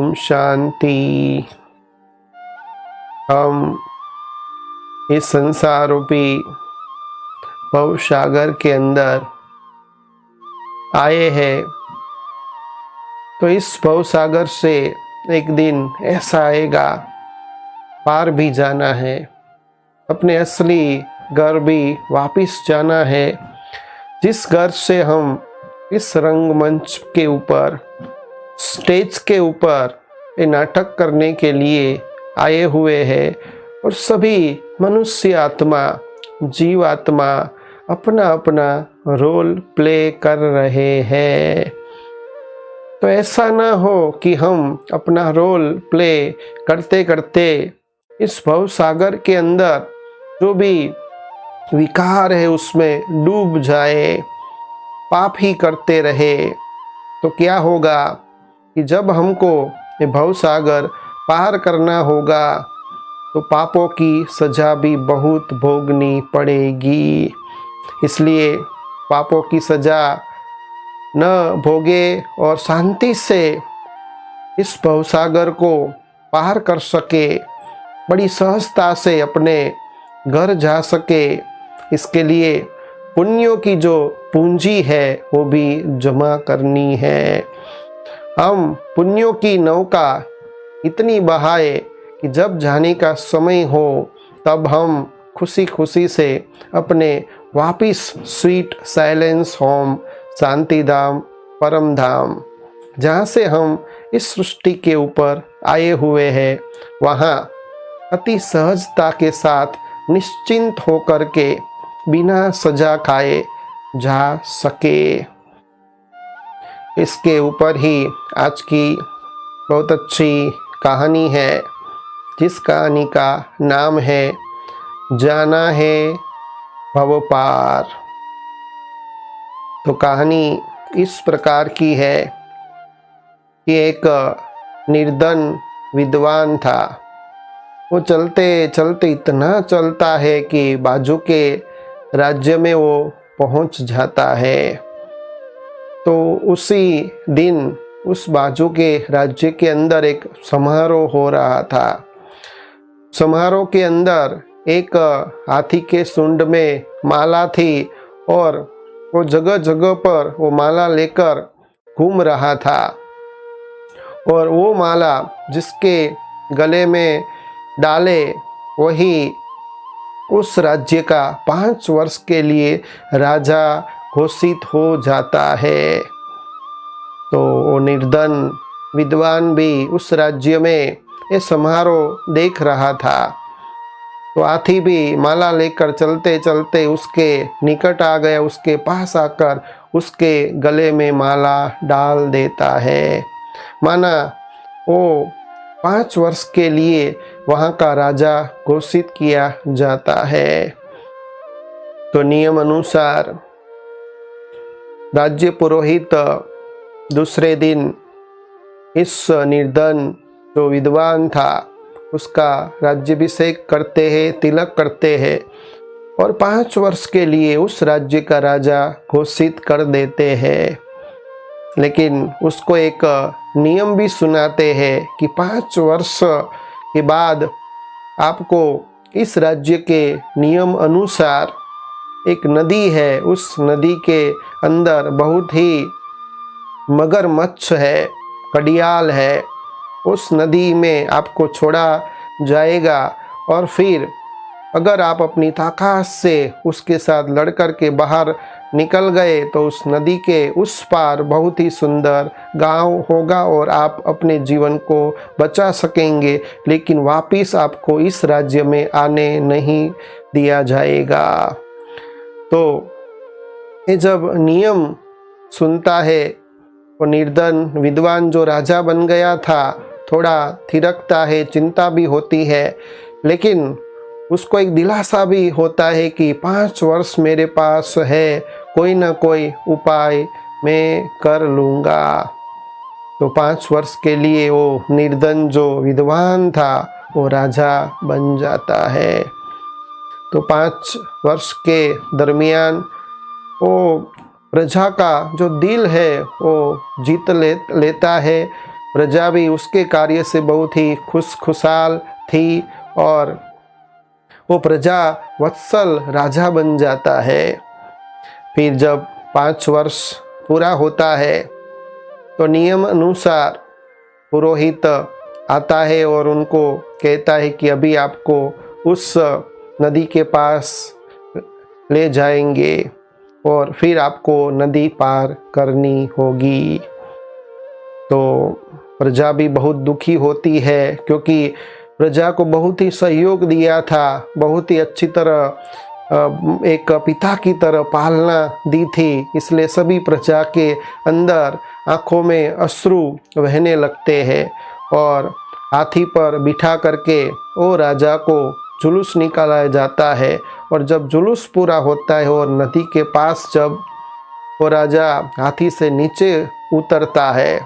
ओम शांति। हम इस संसार रूपी भव सागर के अंदर आए हैं, तो इस भव सागर से एक दिन ऐसा आएगा, पार भी जाना है, अपने असली घर भी वापिस जाना है, जिस घर से हम इस रंगमंच के ऊपर, स्टेज के ऊपर ये नाटक करने के लिए आए हुए हैं। और सभी मनुष्य आत्मा, जीव आत्मा अपना अपना रोल प्ले कर रहे हैं। तो ऐसा ना हो कि हम अपना रोल प्ले करते करते इस भव सागर के अंदर जो भी विकार है उसमें डूब जाए, पाप ही करते रहे। तो क्या होगा कि जब हमको ये भव सागर पार करना होगा तो पापों की सजा भी बहुत भोगनी पड़ेगी। इसलिए पापों की सजा न भोगे और शांति से इस भव सागर को पार कर सके, बड़ी सहजता से अपने घर जा सके, इसके लिए पुण्यों की जो पूंजी है वो भी जमा करनी है। हम पुण्यों की नौका इतनी बहाए कि जब जाने का समय हो तब हम खुशी खुशी से अपने वापिस स्वीट साइलेंस होम, शांति धाम, परम धाम, जहाँ से हम इस सृष्टि के ऊपर आए हुए हैं, वहाँ अति सहजता के साथ निश्चिंत होकर के बिना सजा खाए जा सके। इसके ऊपर ही आज की बहुत अच्छी कहानी है, जिस कहानी का नाम है जाना है भव पार। तो कहानी इस प्रकार की है कि एक निर्धन विद्वान था। वो चलते चलते इतना चलता है कि बाजू के राज्य में वो पहुंच जाता है। तो उसी दिन उस बाजू के राज्य के अंदर एक समारोह हो रहा था। समारोह के अंदर एक हाथी के सूंड में माला थी और वो जगह जगह पर वो माला लेकर घूम रहा था। और वो माला जिसके गले में डाले वही उस राज्य का 5 वर्ष के लिए राजा घोषित हो जाता है। तो वो निर्धन विद्वान भी उस राज्य में ये समारोह देख रहा था। तो हाथी भी माला लेकर चलते चलते उसके निकट आ गया, उसके पास आकर उसके गले में माला डाल देता है। माना वो 5 वर्ष के लिए वहाँ का राजा घोषित किया जाता है। तो नियम अनुसार राज्य पुरोहित दूसरे दिन इस निर्धन जो विद्वान था उसका राज्याभिषेक करते हैं, तिलक करते हैं और 5 वर्ष के लिए उस राज्य का राजा घोषित कर देते हैं। लेकिन उसको एक नियम भी सुनाते हैं कि 5 वर्ष के बाद आपको इस राज्य के नियम अनुसार एक नदी है, उस नदी के अंदर बहुत ही मगरमच्छ है, घड़ियाल है, उस नदी में आपको छोड़ा जाएगा। और फिर अगर आप अपनी ताकत से उसके साथ लड़ कर के बाहर निकल गए तो उस नदी के उस पार बहुत ही सुंदर गांव होगा और आप अपने जीवन को बचा सकेंगे, लेकिन वापिस आपको इस राज्य में आने नहीं दिया जाएगा। तो ये जब नियम सुनता है, वो निर्धन विद्वान जो राजा बन गया था थोड़ा थिरकता है, चिंता भी होती है, लेकिन उसको एक दिलासा भी होता है कि 5 वर्ष मेरे पास है, कोई ना कोई उपाय मैं कर लूँगा। तो 5 वर्ष के लिए वो निर्धन जो विद्वान था वो राजा बन जाता है। तो 5 वर्ष के दरमियान वो प्रजा का जो दिल है वो जीत लेता है। प्रजा भी उसके कार्य से बहुत ही खुशहाल थी और वो प्रजा वत्सल राजा बन जाता है। फिर जब 5 वर्ष पूरा होता है तो नियम अनुसार पुरोहित आता है और उनको कहता है कि अभी आपको उस नदी के पास ले जाएंगे और फिर आपको नदी पार करनी होगी। तो प्रजा भी बहुत दुखी होती है क्योंकि प्रजा को बहुत ही सहयोग दिया था, बहुत ही अच्छी तरह एक पिता की तरह पालना दी थी, इसलिए सभी प्रजा के अंदर आँखों में अश्रु बहने लगते हैं और हाथी पर बिठा करके वो राजा को जुलूस निकाला जाता है। और जब जुलूस पूरा होता है और नदी के पास जब वो राजा हाथी से नीचे उतरता है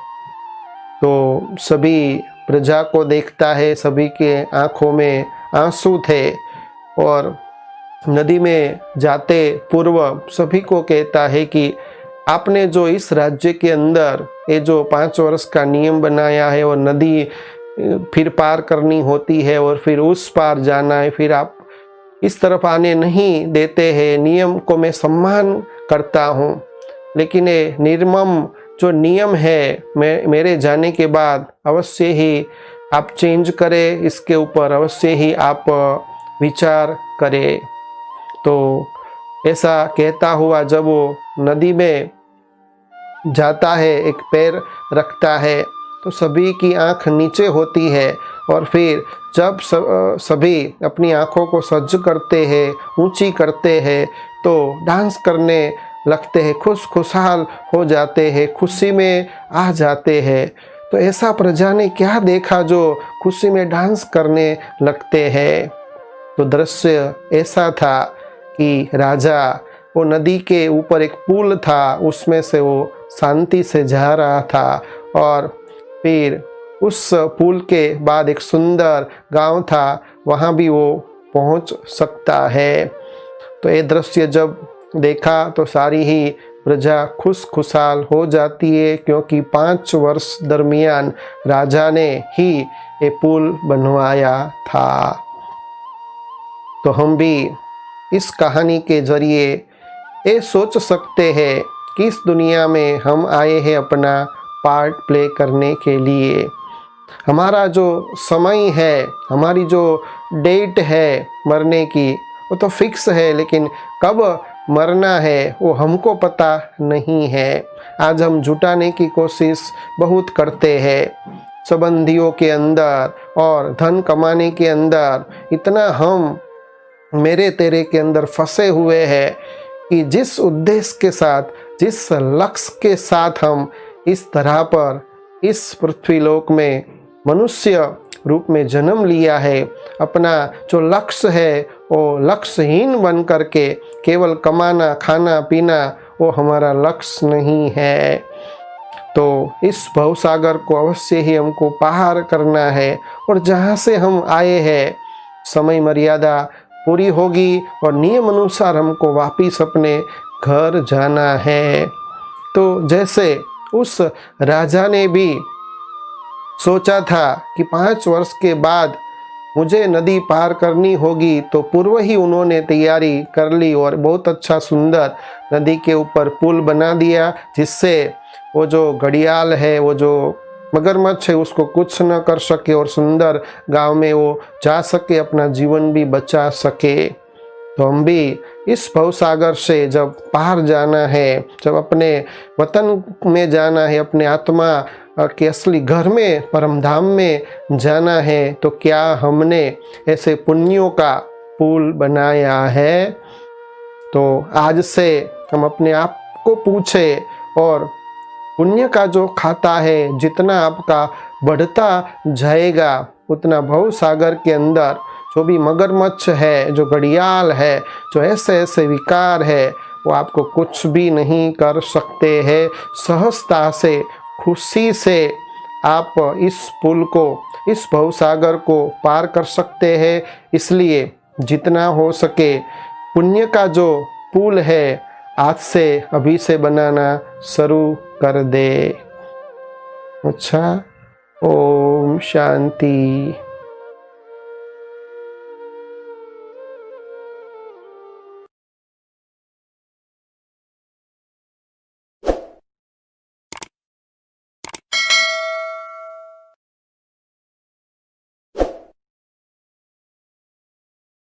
तो सभी प्रजा को देखता है, सभी के आँखों में आंसू थे और नदी में जाते पूर्व सभी को कहता है कि आपने जो इस राज्य के अंदर ये जो 5 वर्ष का नियम बनाया है और नदी फिर पार करनी होती है और फिर उस पार जाना है, फिर आप इस तरफ आने नहीं देते हैं। नियम को मैं सम्मान करता हूँ, लेकिन ये निर्मम जो नियम है मेरे जाने के बाद अवश्य ही आप चेंज करें, इसके ऊपर अवश्य ही आप विचार करें। तो ऐसा कहता हुआ जब वो नदी में जाता है, एक पैर रखता है तो सभी की आंख नीचे होती है और फिर जब सभी अपनी आंखों को सज्ज करते हैं, ऊंची करते हैं तो डांस करने लगते हैं, खुशहाल हो जाते हैं, खुशी में आ जाते हैं। तो ऐसा प्रजा ने क्या देखा जो खुशी में डांस करने लगते हैं। तो दृश्य ऐसा था कि राजा वो नदी के ऊपर एक पुल था, उसमें से वो शांति से जा रहा था और फिर उस पुल के बाद एक सुंदर गांव था, वहाँ भी वो पहुँच सकता है। तो ये दृश्य जब देखा तो सारी ही प्रजा खुशहाल हो जाती है क्योंकि 5 वर्ष दरमियान राजा ने ही ये पुल बनवाया था। तो हम भी इस कहानी के जरिए ये सोच सकते हैं कि इस दुनिया में हम आए हैं अपना पार्ट प्ले करने के लिए। हमारा जो समय है, हमारी जो डेट है मरने की, वो तो फिक्स है, लेकिन कब मरना है वो हमको पता नहीं है। आज हम जुटाने की कोशिश बहुत करते हैं, संबंधियों के अंदर और धन कमाने के अंदर इतना हम मेरे तेरे के अंदर फंसे हुए हैं कि जिस उद्देश्य के साथ, जिस लक्ष्य के साथ हम इस तरह पर इस पृथ्वी लोक में मनुष्य रूप में जन्म लिया है, अपना जो लक्ष्य है वो लक्ष्यहीन बन करके केवल कमाना खाना पीना वो हमारा लक्ष्य नहीं है। तो इस भवसागर को अवश्य ही हमको पार करना है और जहाँ से हम आए हैं समय मर्यादा पूरी होगी और नियम अनुसार हमको वापिस अपने घर जाना है। तो जैसे उस राजा ने भी सोचा था कि 5 वर्ष के बाद मुझे नदी पार करनी होगी, तो पूर्व ही उन्होंने तैयारी कर ली और बहुत अच्छा सुंदर नदी के ऊपर पुल बना दिया, जिससे वो जो घड़ियाल है, वो जो मगरमच्छ है, उसको कुछ न कर सके और सुंदर गांव में वो जा सके, अपना जीवन भी बचा सके। तो हम भी इस भवसागर से जब पार जाना है, जब अपने वतन में जाना है, अपने आत्मा के असली घर में परमधाम में जाना है, तो क्या हमने ऐसे पुण्यों का पुल बनाया है? तो आज से हम अपने आप को पूछे और पुण्य का जो खाता है, जितना आपका बढ़ता जाएगा उतना भवसागर के अंदर जो भी मगरमच्छ है, जो घड़ियाल है, जो ऐसे ऐसे विकार है, वो आपको कुछ भी नहीं कर सकते हैं। सहजता से, खुशी से आप इस पुल को, इस भवसागर को पार कर सकते हैं। इसलिए जितना हो सके पुण्य का जो पुल है आज से, अभी से बनाना शुरू कर दे। अच्छा, ओम शांति।